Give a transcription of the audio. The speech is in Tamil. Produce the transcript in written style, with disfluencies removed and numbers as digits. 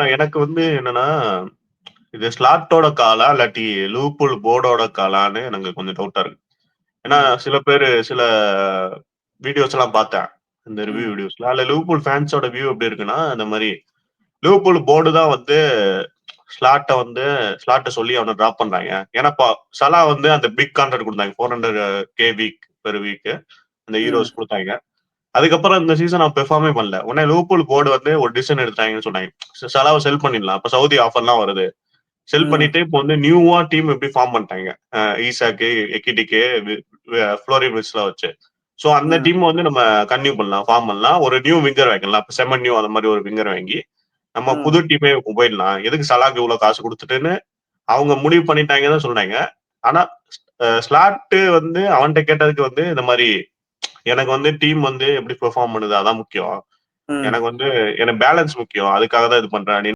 எனக்கு வந்து என்னன்னா, இது ஸ்லாட்டோட காலா? இல்லாட்டி லிவர்பூல் போர்டோட காலான்னு எனக்கு கொஞ்சம் டவுட்டா இருக்கு. ஏன்னா ம். சில பேரு சில வீடியோஸ்லாம் பார்த்தேன். இந்த ரிவ்யூ ம். வீடியோஸ்ல. அதுல லிவர்பூல் ஃபேன்ஸோட வியூ எப்படி இருக்குன்னா, இந்த மாரி லிவர்பூல் போர்டு தான் வந்து ஸ்லாட்ட சொல்லி அவன டிராப் பண்றாங்க. ஏன்னா சலா வந்து அந்த பிக் கான்ட்ராக்ட் குடுத்தாங்க. 400K வீக் பெர் வீக் அந்த ம். ஹீரோஸ் குடுத்தாங்க. அதுக்கப்புறம் இந்த சீசன் அவன் பெர்ஃபார்மே பண்ணல. உடனே லிவர்பூல் போர்டு வந்து ஒரு டிசிஷன் எடுத்தாங்கன்னு சொன்னாங்க. சலாவ செல் பண்ணிடலாம். அப்ப சவுதி ஆஃபர்லாம் வருது. செல் ம். பண்ணிட்டு இப்போ வந்து நியூவா டீம் எப்படி ஃபார்ம் பண்ணிட்டாங்க. ஈசாக்கு, எக்கிடிக்கு, ஃப்ளோரின் விர்ட்ஸ்லாம் வச்சு. சோ அந்த ம். டீம் வந்து நம்ம கன்டின்யூ பண்ணலாம். ஃபார்ம் பண்ணலாம். ஒரு நியூ விங்கர் வாங்கிக்கலாம். இப்ப செமன்யூ அந்த மாதிரி ஒரு விங்கர் வாங்கி நம்ம ம். புது டீமே போயிடலாம். எதுக்கு சலாக்கு இவ்வளவு காசு குடுத்துட்டுன்னு அவங்க முடிவு பண்ணிட்டாங்கன்னு தான் சொல்றாங்க. ஆனா ஸ்லாட் வந்து அவன்ட்ட கேட்டதுக்கு வந்து இந்த மாரி எனக்கு வந்து டீம் வந்து எப்படி பெர்ஃபார்ம் பண்ணுது அதான் முக்கியம். ம். எனக்கு வந்து எனக்கு பேலன்ஸ் முக்கியம். அதுக்காக தான் இது பண்றேன்.